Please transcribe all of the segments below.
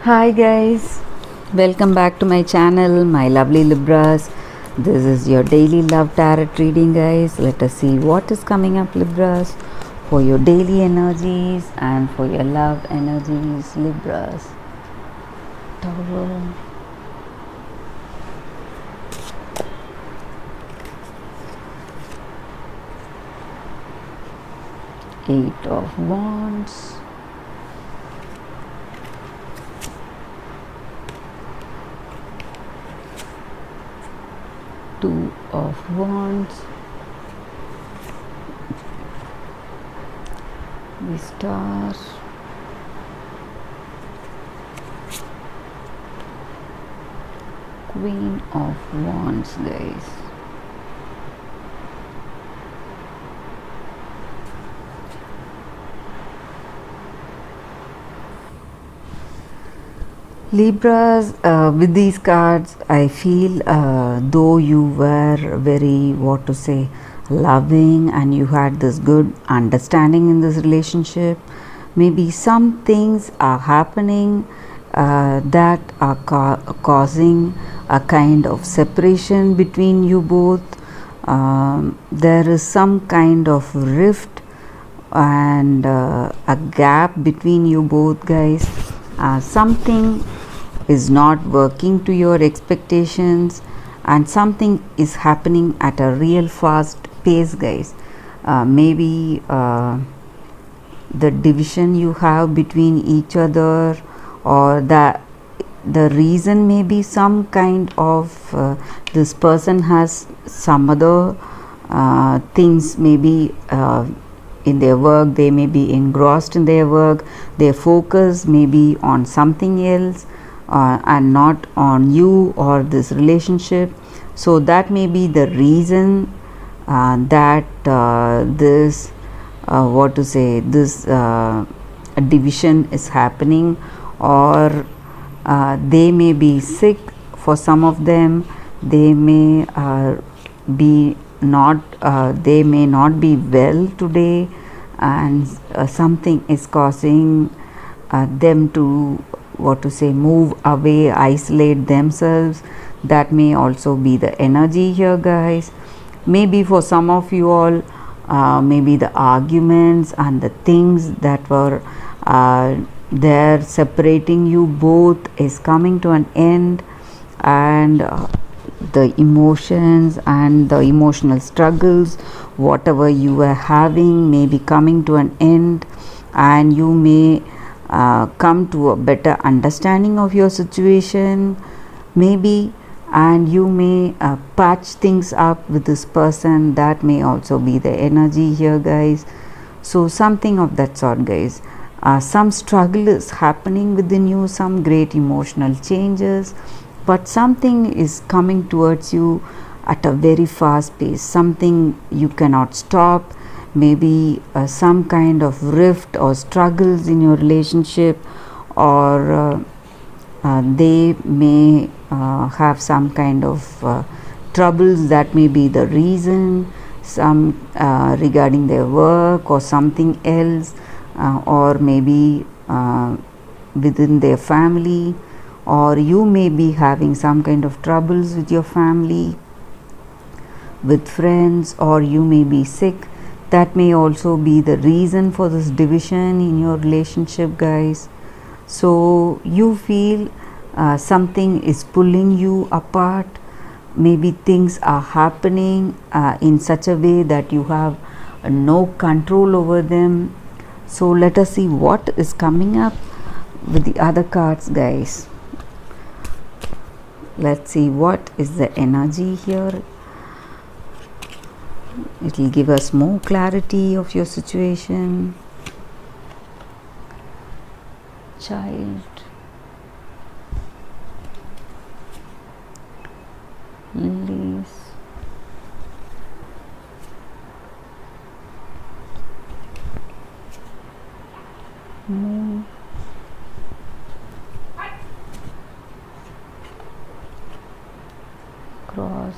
Hi guys, welcome back to my channel, my lovely Libras. This is your daily love tarot reading, guys. Let us see what is coming up, Libras, for your daily energies and for your love energies, Libras. Tower. Eight of Wands. Two of Wands. The Star. Queen of Wands, guys. Libras, with these cards, I feel though you were very, what to say, loving and you had this good understanding in this relationship, maybe some things are happening that are causing a kind of separation between you both. There is some kind of rift and a gap between you both, guys. Something is not working to your expectations and something is happening at a real fast pace, guys. Maybe the division you have between each other, or the reason may be some kind of this person has some other things, maybe in their work, they may be engrossed in their work, their focus may be on something else and not on you or this relationship. So that may be the reason that this what to say, this division is happening, or they may be sick. For some of them, they may be not they may not be well today, and something is causing them to, what to say, move away, isolate themselves. That may also be the energy here, guys. Maybe for some of you all, maybe the arguments and the things that were there separating you both is coming to an end, and the emotions and the emotional struggles, whatever you were having, may be coming to an end, and you may come to a better understanding of your situation, maybe, and you may patch things up with this person. That may also be the energy here, guys. So something of that sort, guys. Some struggle is happening within you, some great emotional changes, but something is coming towards you at a very fast pace, something you cannot stop. Maybe some kind of rift or struggles in your relationship, or they may have some kind of troubles. That may be the reason, some regarding their work or something else, or maybe within their family, or you may be having some kind of troubles with your family, with friends, or you may be sick. That may also be the reason for this division in your relationship, guys. So you feel something is pulling you apart. Maybe things are happening in such a way that you have no control over them. So let us see what is coming up with the other cards, guys. Let's see what is the energy here. It will give us more clarity of your situation. Child, lilies, moon, cross,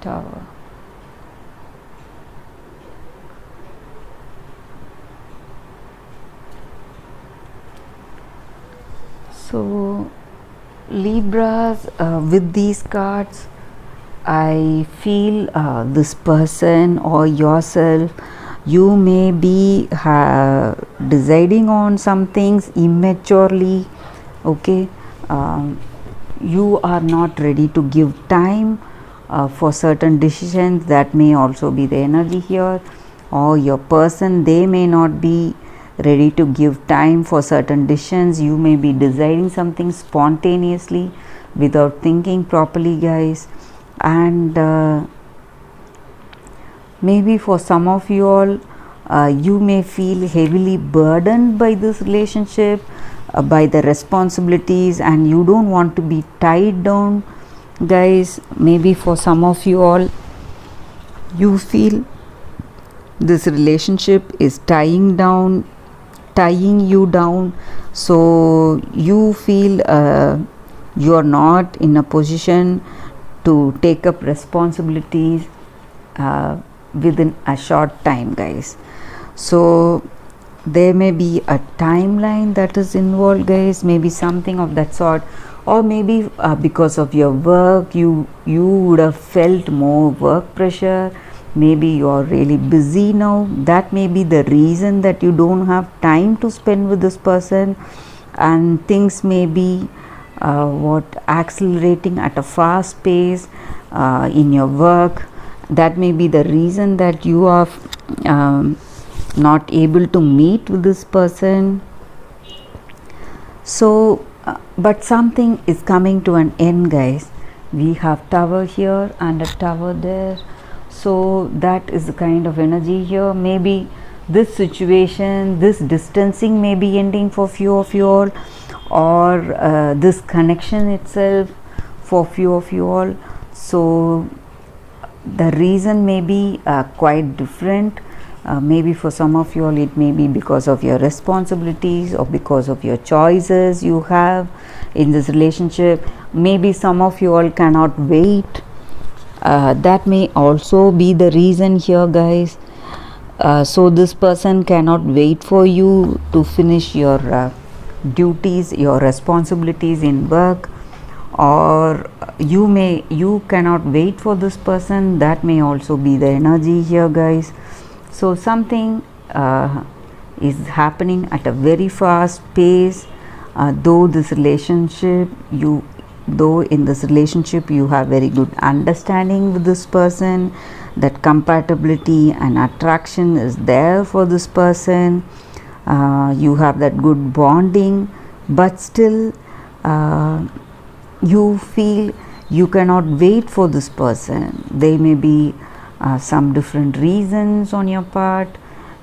tower. So Libras, with these cards, I feel this person or yourself, you may be deciding on some things immaturely. Okay, you are not ready to give time for certain decisions. That may also be the energy here. Or your person, they may not be ready to give time for certain decisions. You may be deciding something spontaneously without thinking properly, guys. And maybe for some of you all, you may feel heavily burdened by this relationship, by the responsibilities, and you don't want to be tied down, guys. Maybe for some of you all, you feel this relationship is tying you down, so you feel you are not in a position to take up responsibilities within a short time, guys. So there may be a timeline that is involved, guys, maybe something of that sort. Or maybe because of your work, you would have felt more work pressure. Maybe you are really busy now. That may be the reason that you don't have time to spend with this person, and things may be accelerating at a fast pace in your work. That may be the reason that you are not able to meet with this person. So but something is coming to an end, guys. We have Tower here and a Tower there, so that is the kind of energy here. Maybe this situation, this distancing may be ending for few of you all, or this connection itself for few of you all. So the reason may be quite different. Maybe for some of you all, it may be because of your responsibilities or because of your choices you have in this relationship. Maybe some of you all cannot wait. That may also be the reason here, guys. So this person cannot wait for you to finish your duties, your responsibilities in work, or you cannot wait for this person. That may also be the energy here, guys. So something is happening at a very fast pace. Though in this relationship you have very good understanding with this person, that compatibility and attraction is there for this person. You have that good bonding, but still you feel you cannot wait for this person. There may be some different reasons on your part.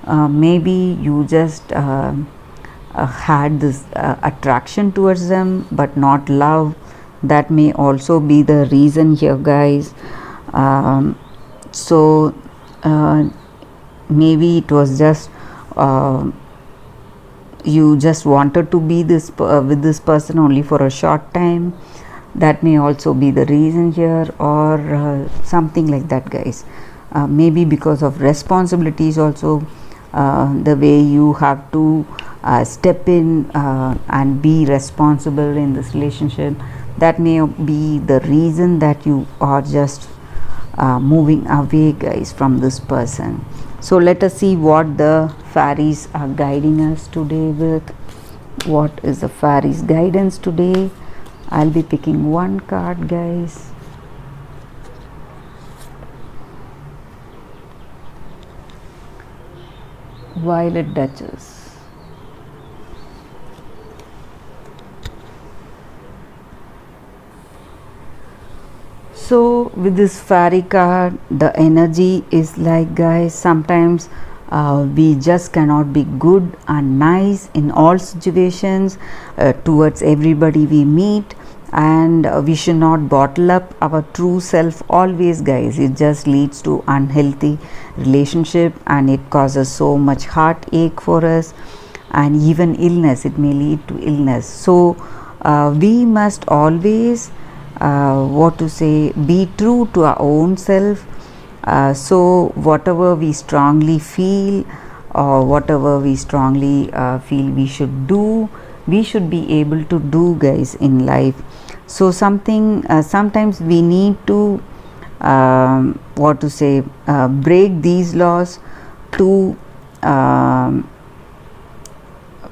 Maybe you just had this attraction towards them but not love. That may also be the reason here, guys. So maybe it was just you just wanted to be with this person only for a short time. That may also be the reason here, or something like that, guys. Maybe because of responsibilities also, the way you have to step in and be responsible in this relationship. That may be the reason that you are just moving away, guys, from this person. So let us see what the fairies are guiding us today with. What is the fairies guidance today? I'll be picking one card, guys. Violet Duchess. So with this fairy card, the energy is like, guys, sometimes we just cannot be good and nice in all situations towards everybody we meet, and we should not bottle up our true self always, guys. It just leads to unhealthy relationship, and it causes so much heartache for us, and even illness. It may lead to illness. So we must always be true to our own self. So whatever we strongly feel, or whatever we strongly feel we should do, we should be able to do, guys, in life. So sometimes we need to what to say break these laws to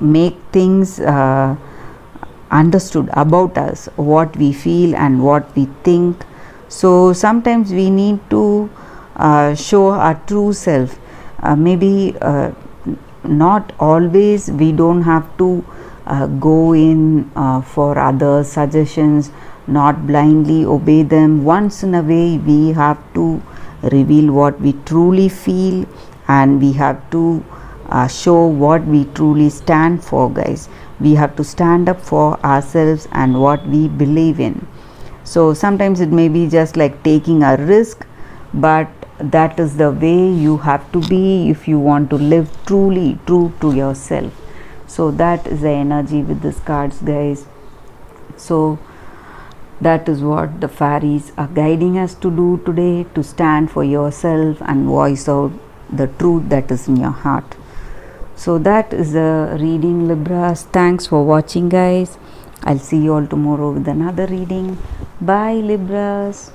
make things understood about us, what we feel and what we think. So sometimes we need to show our true self. Maybe not always we don't have to go in for other suggestions, not blindly obey them. Once in a way we have to reveal what we truly feel, and we have to show what we truly stand for, guys. We have to stand up for ourselves and what we believe in. So sometimes it may be just like taking a risk, but that is the way you have to be if you want to live truly true to yourself. So that is the energy with these cards, guys. So that is what the fairies are guiding us to do today, to stand for yourself and voice out the truth that is in your heart. So that is the reading, Libras. Thanks for watching, guys. I'll see you all tomorrow with another reading. Bye, Libras.